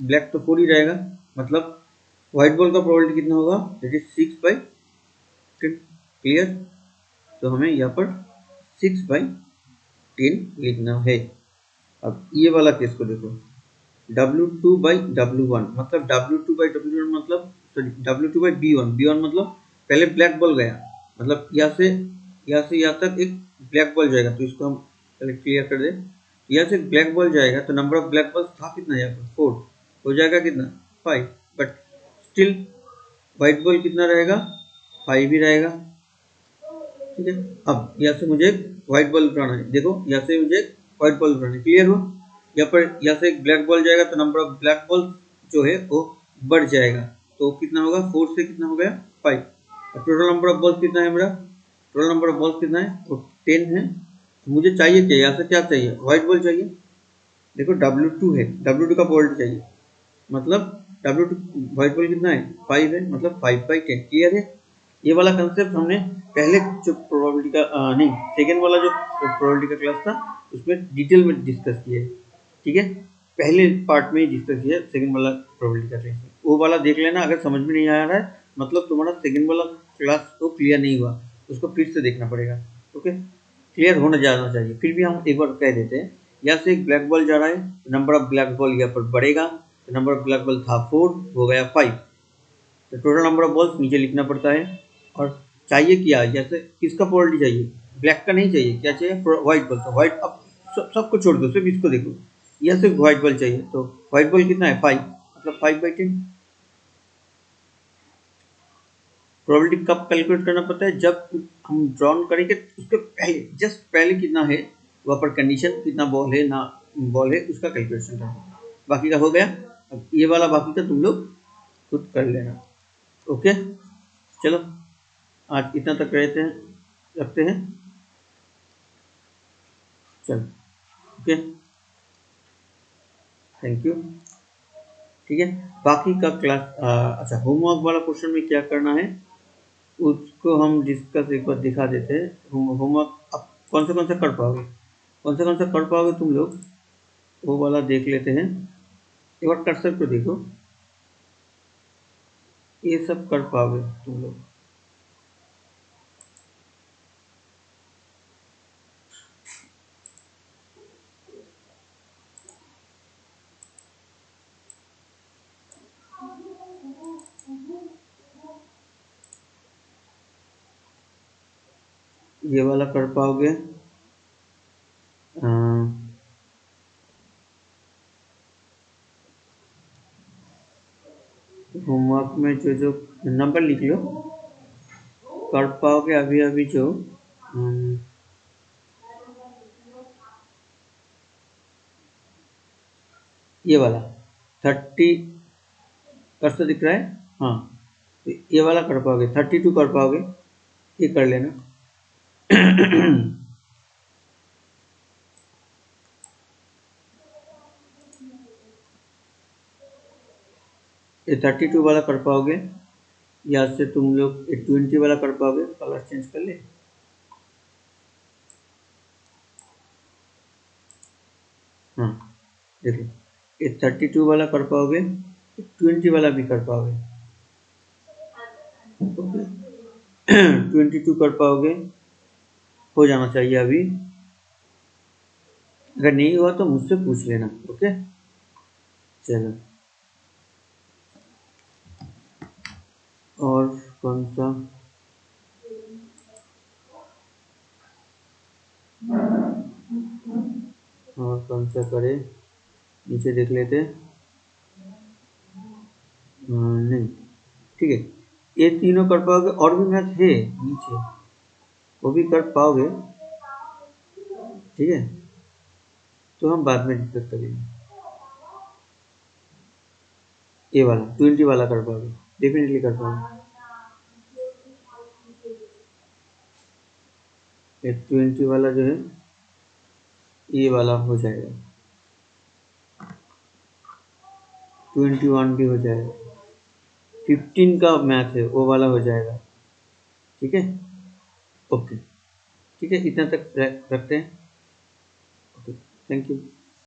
black तो 4 ही रहेगा, मतलब व्हाइट बॉल का प्रोबेबिलिटी कितना होगा, दैट इज 6/10। क्लियर, तो हमें यहाँ पर 6/10 लिखना है। अब ये वाला केस को देखो, W2/W1 मतलब W2/W1 मतलब सॉरी W2/B1, B1 मतलब पहले ब्लैक बॉल गया, मतलब यहाँ से यहाँ तक एक ब्लैक बॉल जाएगा, तो इसको हम पहले क्लियर कर दे। यहाँ से ब्लैक बॉल जाएगा तो नंबर ऑफ ब्लैक बॉल्स था कितना यहाँ पर 4, हो जाएगा कितना 5, बट स्टिल व्हाइट बॉल कितना रहेगा 5 ही रहेगा। ठीक है, अब यहाँ से मुझे व्हाइट बॉल उठाना है, देखो यहाँ से मुझे व्हाइट बॉल उठाना है, क्लियर हो। यहाँ पर यहाँ से एक ब्लैक बॉल जाएगा तो नंबर ऑफ ब्लैक बॉल जो है वो बढ़ जाएगा, तो कितना होगा 4 से कितना हो गया 5। टोटल नंबर ऑफ बॉल्स कितना है मेरा, टोटल नंबर ऑफ बॉल्स कितना है वो 10 है। मुझे चाहिए क्या, यहाँ से क्या चाहिए, व्हाइट बॉल चाहिए। देखो W2 है, W2 का प्रोबेबिलिटी चाहिए, मतलब W2 व्हाइट बॉल कितना है 5 है, मतलब 5/10। क्लियर है, ये वाला कंसेप्ट हमने पहले जो प्रोबेबिलिटी का नहीं सेकेंड वाला जो प्रोबेबिलिटी का क्लास था उसमें डिटेल में डिस्कस किया है। ठीक है, पहले पार्ट में ही डिस्कस किया सेकेंड वाला प्रोबेबिलिटी का क्लास, वो वाला देख लेना, अगर समझ में नहीं आ रहा है मतलब तुम्हारा सेकेंड वाला क्लास तो क्लियर नहीं हुआ, उसको फिर से देखना पड़ेगा। ओके, क्लियर होना जाना चाहिए। फिर भी हम एक बार कह देते हैं, यहाँ से एक ब्लैक बॉल जा रहा है, नंबर ऑफ ब्लैक बॉल यहाँ पर बढ़ेगा, तो नंबर ऑफ ब्लैक बॉल था 4, हो गया 5, तो टोटल नंबर ऑफ बॉल्स नीचे लिखना पड़ता है। और चाहिए क्या, जैसे किसका प्रोबेबिलिटी चाहिए, ब्लैक का नहीं चाहिए, क्या चाहिए व्हाइट बॉल, तो व्हाइट अब सबको छोड़ दो, सिर्फ इसको देखो, यह सिर्फ व्हाइट बॉल चाहिए, तो व्हाइट बॉल कितना है 5, मतलब 5/10। प्रोबेबिलिटी कब कैलकुलेट करना पड़ता है, जब हम ड्रॉन करेंगे उसके पहले, जस्ट पहले कितना है वहाँ पर कंडीशन, कितना बॉल है ना बॉल है उसका कैलकुलेशन करना, बाकी का हो गया। अब ये वाला बाकी का तुम लोग खुद कर लेना। ओके, चलो आज इतना तक रहते हैं, रखते हैं, चलो ओके, थैंक यू। ठीक है, बाकी का क्लास अच्छा होमवर्क वाला क्वेश्चन में क्या करना है उसको हम डिस्कस एक बार दिखा देते हैं। होमवर्क अब कौन सा कर पाओगे, कौन सा कर पाओगे तुम लोग, वो वाला देख लेते हैं। एक बार कर्सर को देखो, ये सब कर पाओगे तुम लोग। ये वाला कर पाओगे, होमवर्क में जो जो नंबर लिख लो, कर पाओगे अभी अभी जो ये वाला 30 कर्सर दिख रहा है, हाँ तो ये वाला कर पाओगे, 32 कर पाओगे, ये कर लेना। ये 32 वाला कर पाओगे, या से तुम लोग ये 20 वाला कर पाओगे, कलर चेंज कर ले। हाँ देखो, ये 32 वाला कर पाओगे, 20 वाला भी कर पाओगे, ओके। 22 कर पाओगे, हो जाना चाहिए अभी। अगर नहीं हुआ तो मुझसे पूछ लेना, ओके। चलो, और कौन सा, और कौन सा करे, नीचे देख लेते। नहीं, ठीक है, ये तीनों कर पाओगे, और भी मैथ है नीचे, वो भी कर पाओगे, ठीक है। तो हम बाद में डिस्कस करेंगे। ये वाला 20 वाला कर पाओगे, डेफिनेटली कर पाओगे। ये 20 वाला जो है, ये वाला हो जाएगा, 21 भी हो जाएगा, 15 का मैथ है वो वाला हो जाएगा, ठीक है। ओके, ठीक है, इतना तक रखते हैं। Okay, thank you.